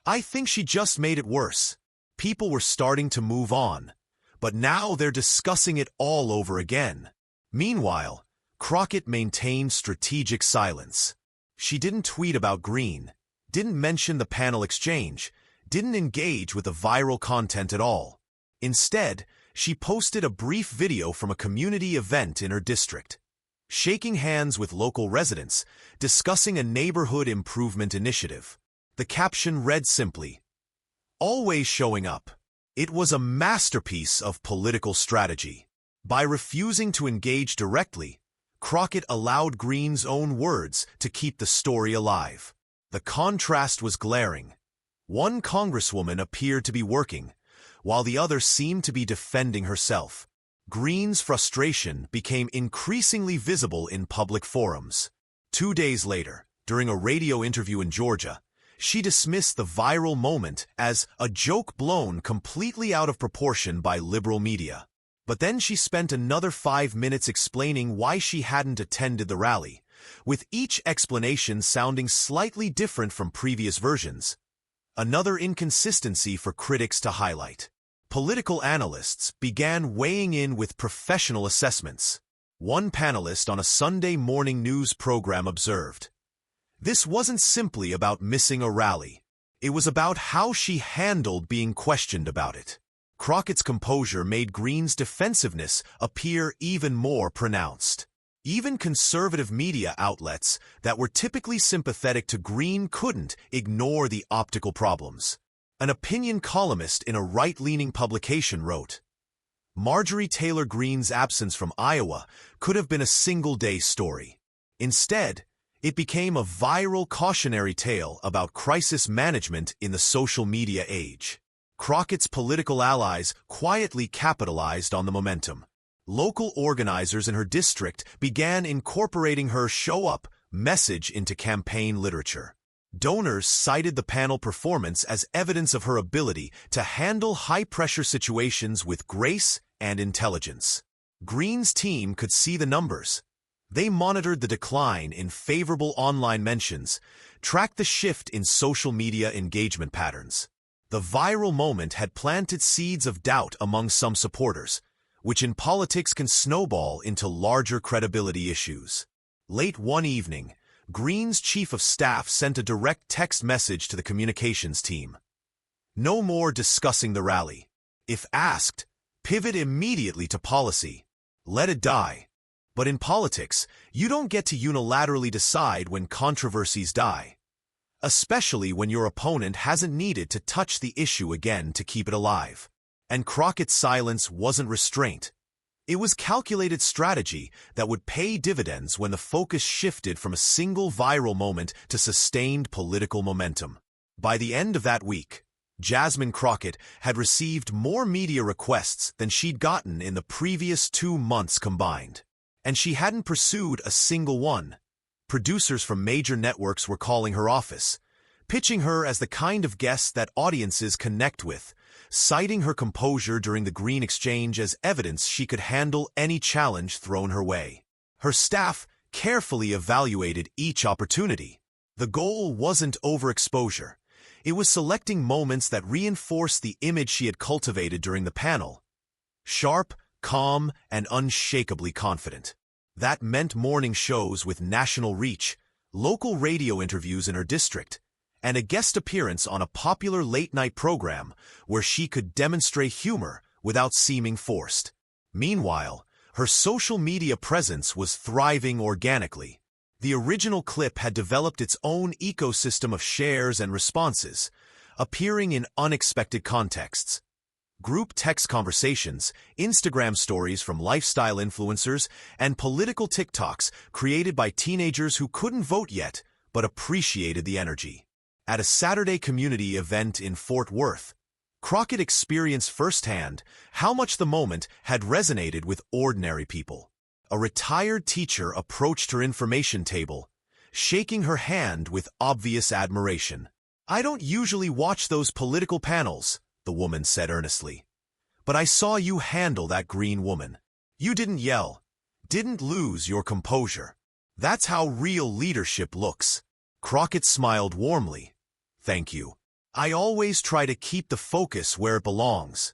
"I think she just made it worse. People were starting to move on, but now they're discussing it all over again." Meanwhile, Crockett maintained strategic silence. She didn't tweet about Greene, didn't mention the panel exchange, didn't engage with the viral content at all. Instead, she posted a brief video from a community event in her district, shaking hands with local residents, discussing a neighborhood improvement initiative. The caption read simply, "Always showing up." It was a masterpiece of political strategy. By refusing to engage directly, Crockett allowed Greene's own words to keep the story alive. The contrast was glaring. One congresswoman appeared to be working, while the other seemed to be defending herself. Greene's frustration became increasingly visible in public forums. 2 days later, during a radio interview in Georgia, she dismissed the viral moment as a joke blown completely out of proportion by liberal media. But then she spent another 5 minutes explaining why she hadn't attended the rally, with each explanation sounding slightly different from previous versions. Another inconsistency for critics to highlight. Political analysts began weighing in with professional assessments. One panelist on a Sunday morning news program observed, "This wasn't simply about missing a rally. It was about how she handled being questioned about it." Crockett's composure made Greene's defensiveness appear even more pronounced. Even conservative media outlets that were typically sympathetic to Greene couldn't ignore the optical problems. An opinion columnist in a right-leaning publication wrote, "Marjorie Taylor Greene's absence from Iowa could have been a single-day story. Instead, it became a viral cautionary tale about crisis management in the social media age." Crockett's political allies quietly capitalized on the momentum. Local organizers in her district began incorporating her show-up message into campaign literature. Donors cited the panel performance as evidence of her ability to handle high-pressure situations with grace and intelligence. Greene's team could see the numbers. They monitored the decline in favorable online mentions, tracked the shift in social media engagement patterns. The viral moment had planted seeds of doubt among some supporters, which in politics can snowball into larger credibility issues. Late one evening, Greene's chief of staff sent a direct text message to the communications team. "No more discussing the rally. If asked, pivot immediately to policy. Let it die. But in politics, you don't get to unilaterally decide when controversies die, especially when your opponent hasn't needed to touch the issue again to keep it alive." And Crockett's silence wasn't restraint. It was calculated strategy that would pay dividends when the focus shifted from a single viral moment to sustained political momentum. By the end of that week, Jasmine Crockett had received more media requests than she'd gotten in the previous 2 months combined. And she hadn't pursued a single one. Producers from major networks were calling her office, pitching her as the kind of guest that audiences connect with, citing her composure during the Greene exchange as evidence she could handle any challenge thrown her way. Her staff carefully evaluated each opportunity. The goal wasn't overexposure. It was selecting moments that reinforced the image she had cultivated during the panel. Sharp, calm, and unshakably confident. That meant morning shows with national reach, local radio interviews in her district, and a guest appearance on a popular late-night program where she could demonstrate humor without seeming forced. Meanwhile, her social media presence was thriving organically. The original clip had developed its own ecosystem of shares and responses, appearing in unexpected contexts. Group text conversations, Instagram stories from lifestyle influencers, and political TikToks created by teenagers who couldn't vote yet but appreciated the energy. At a Saturday community event in Fort Worth, Crockett experienced firsthand how much the moment had resonated with ordinary people. A retired teacher approached her information table, shaking her hand with obvious admiration. "I don't usually watch those political panels," the woman said earnestly. "But I saw you handle that Greene woman. You didn't yell, didn't lose your composure. That's how real leadership looks." Crockett smiled warmly. "Thank you. I always try to keep the focus where it belongs,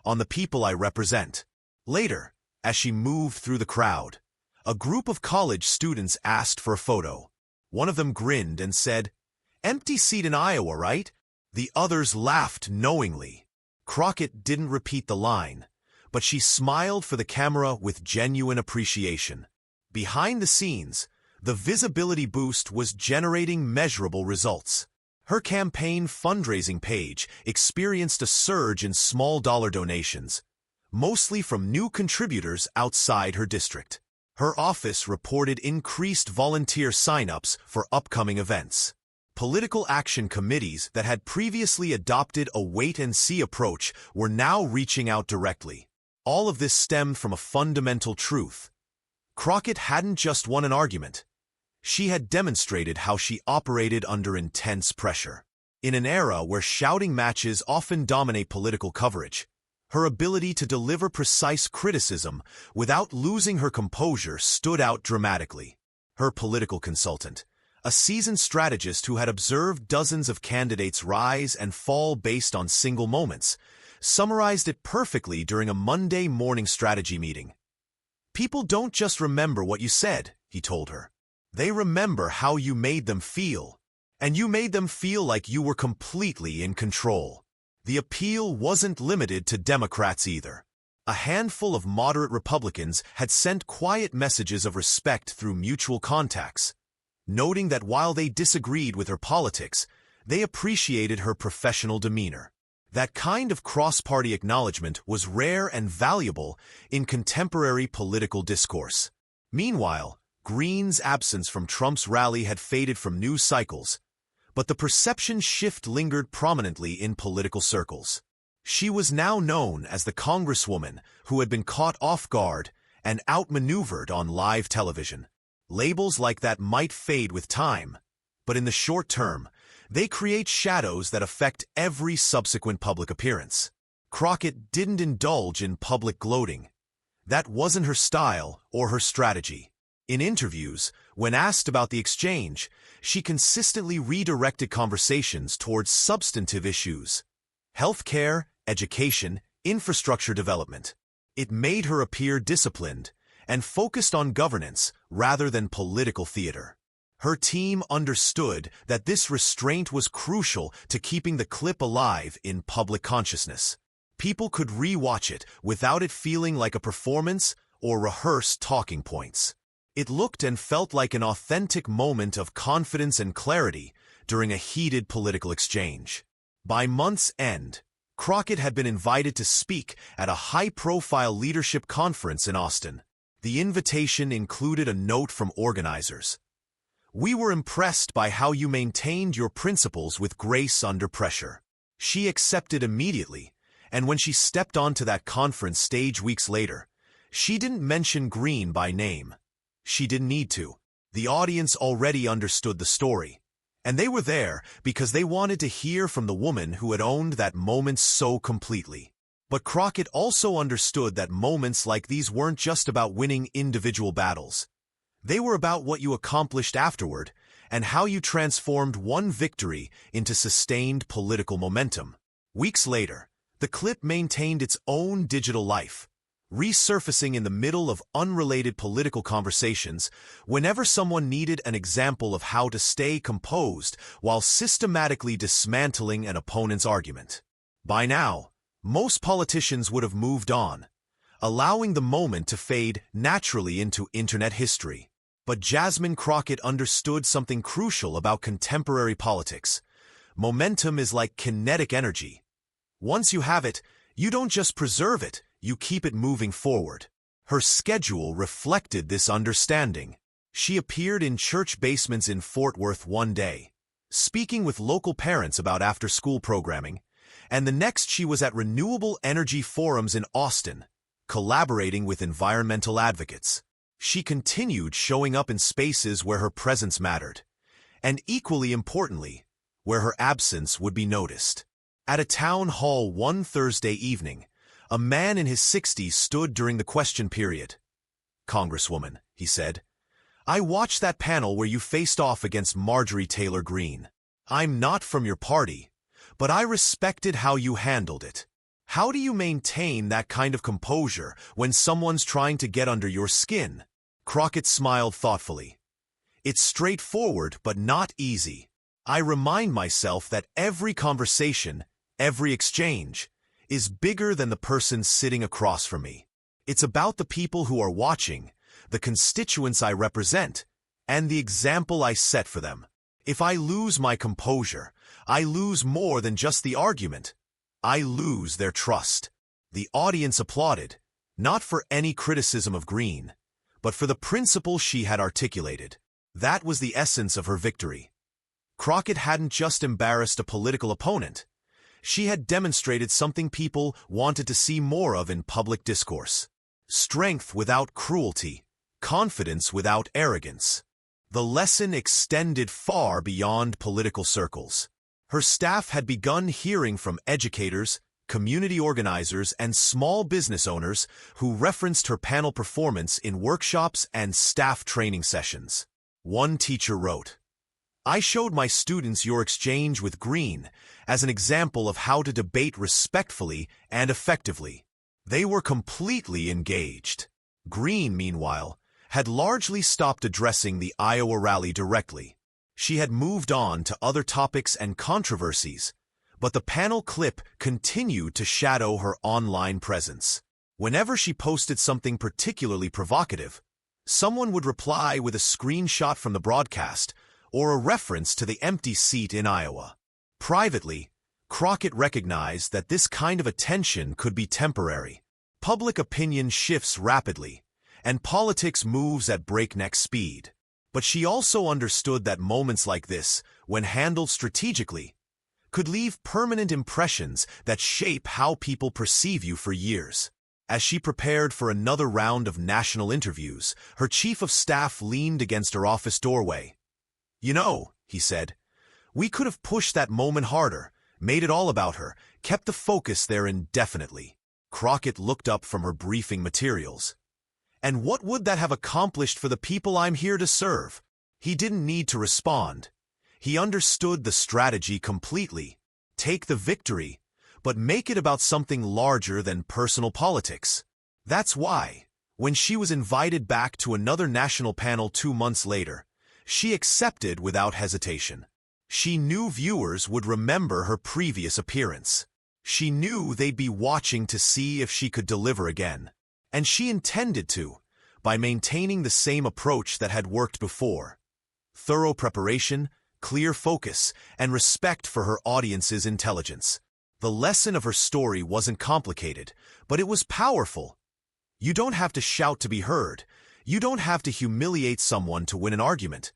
on the people I represent." Later, as she moved through the crowd, a group of college students asked for a photo. One of them grinned and said, "Empty seat in Iowa, right?" The others laughed knowingly. Crockett didn't repeat the line, but she smiled for the camera with genuine appreciation. Behind the scenes, the visibility boost was generating measurable results. Her campaign fundraising page experienced a surge in small-dollar donations, mostly from new contributors outside her district. Her office reported increased volunteer sign-ups for upcoming events. Political action committees that had previously adopted a wait-and-see approach were now reaching out directly. All of this stemmed from a fundamental truth. Crockett hadn't just won an argument. She had demonstrated how she operated under intense pressure. In an era where shouting matches often dominate political coverage, her ability to deliver precise criticism without losing her composure stood out dramatically. Her political consultant, a seasoned strategist who had observed dozens of candidates rise and fall based on single moments, summarized it perfectly during a Monday morning strategy meeting. "People don't just remember what you said," he told her. "They remember how you made them feel. And you made them feel like you were completely in control." The appeal wasn't limited to Democrats either. A handful of moderate Republicans had sent quiet messages of respect through mutual contacts, noting that while they disagreed with her politics, they appreciated her professional demeanor. That kind of cross-party acknowledgement was rare and valuable in contemporary political discourse. Meanwhile, Greene's absence from Trump's rally had faded from news cycles, but the perception shift lingered prominently in political circles. She was now known as the congresswoman who had been caught off guard and outmaneuvered on live television. Labels like that might fade with time, but in the short term, they create shadows that affect every subsequent public appearance. Crockett didn't indulge in public gloating. That wasn't her style or her strategy. In interviews, when asked about the exchange, she consistently redirected conversations towards substantive issues: healthcare, education, infrastructure development. It made her appear disciplined and focused on governance rather than political theater. Her team understood that this restraint was crucial to keeping the clip alive in public consciousness. People could re-watch it without it feeling like a performance or rehearsed talking points. It looked and felt like an authentic moment of confidence and clarity during a heated political exchange. By month's end, Crockett had been invited to speak at a high-profile leadership conference in Austin. The invitation included a note from organizers. "We were impressed by how you maintained your principles with grace under pressure." She accepted immediately, and when she stepped onto that conference stage weeks later, she didn't mention Greene by name. She didn't need to. The audience already understood the story, and they were there because they wanted to hear from the woman who had owned that moment so completely. But Crockett also understood that moments like these weren't just about winning individual battles. They were about what you accomplished afterward and how you transformed one victory into sustained political momentum. Weeks later, the clip maintained its own digital life, resurfacing in the middle of unrelated political conversations whenever someone needed an example of how to stay composed while systematically dismantling an opponent's argument. By now, most politicians would have moved on, allowing the moment to fade naturally into internet history. But Jasmine Crockett understood something crucial about contemporary politics. Momentum is like kinetic energy. Once you have it, you don't just preserve it, you keep it moving forward. Her schedule reflected this understanding. She appeared in church basements in Fort Worth one day, speaking with local parents about after-school programming, and the next she was at renewable energy forums in Austin, collaborating with environmental advocates. She continued showing up in spaces where her presence mattered, and equally importantly, where her absence would be noticed. At a town hall one Thursday evening, a man in his 60s stood during the question period. "Congresswoman," he said, "I watched that panel where you faced off against Marjorie Taylor Greene. I'm not from your party, but I respected how you handled it. How do you maintain that kind of composure when someone's trying to get under your skin?" Crockett smiled thoughtfully. "It's straightforward, but not easy. I remind myself that every conversation, every exchange, is bigger than the person sitting across from me. It's about the people who are watching, the constituents I represent, and the example I set for them. If I lose my composure, I lose more than just the argument. I lose their trust." The audience applauded, not for any criticism of Greene, but for the principle she had articulated. That was the essence of her victory. Crockett hadn't just embarrassed a political opponent. She had demonstrated something people wanted to see more of in public discourse: strength without cruelty, confidence without arrogance. The lesson extended far beyond political circles. Her staff had begun hearing from educators, community organizers, and small business owners who referenced her panel performance in workshops and staff training sessions. One teacher wrote, "I showed my students your exchange with Greene as an example of how to debate respectfully and effectively. They were completely engaged." Greene, meanwhile, had largely stopped addressing the Iowa rally directly. She had moved on to other topics and controversies, but the panel clip continued to shadow her online presence. Whenever she posted something particularly provocative, someone would reply with a screenshot from the broadcast or a reference to the empty seat in Iowa. Privately, Crockett recognized that this kind of attention could be temporary. Public opinion shifts rapidly, and politics moves at breakneck speed. But she also understood that moments like this, when handled strategically, could leave permanent impressions that shape how people perceive you for years. As she prepared for another round of national interviews, her chief of staff leaned against her office doorway. "You know," he said, "we could have pushed that moment harder, made it all about her, kept the focus there indefinitely." Crockett looked up from her briefing materials. "And what would that have accomplished for the people I'm here to serve?" He didn't need to respond. He understood the strategy completely. Take the victory, but make it about something larger than personal politics. That's why, when she was invited back to another national panel 2 months later, she accepted without hesitation. She knew viewers would remember her previous appearance. She knew they'd be watching to see if she could deliver again. And she intended to, by maintaining the same approach that had worked before: thorough preparation, clear focus, and respect for her audience's intelligence. The lesson of her story wasn't complicated, but it was powerful. You don't have to shout to be heard. You don't have to humiliate someone to win an argument.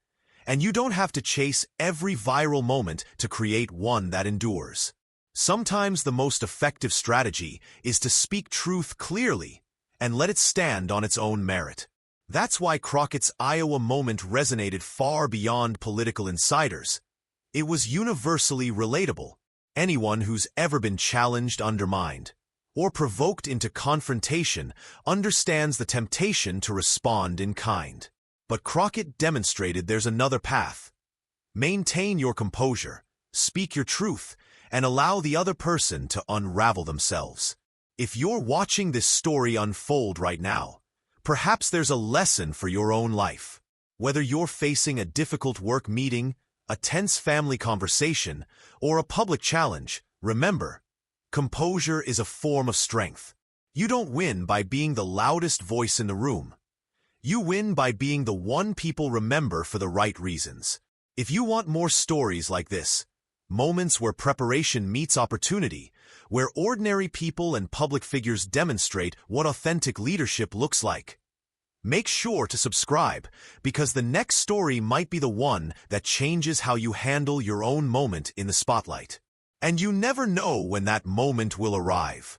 And you don't have to chase every viral moment to create one that endures. Sometimes the most effective strategy is to speak truth clearly and let it stand on its own merit. That's why Crockett's Iowa moment resonated far beyond political insiders. It was universally relatable. Anyone who's ever been challenged, undermined, or provoked into confrontation understands the temptation to respond in kind. But Crockett demonstrated there's another path. Maintain your composure, speak your truth, and allow the other person to unravel themselves. If you're watching this story unfold right now, perhaps there's a lesson for your own life. Whether you're facing a difficult work meeting, a tense family conversation, or a public challenge, remember, composure is a form of strength. You don't win by being the loudest voice in the room. You win by being the one people remember for the right reasons. If you want more stories like this, moments where preparation meets opportunity, where ordinary people and public figures demonstrate what authentic leadership looks like, make sure to subscribe, because the next story might be the one that changes how you handle your own moment in the spotlight. And you never know when that moment will arrive.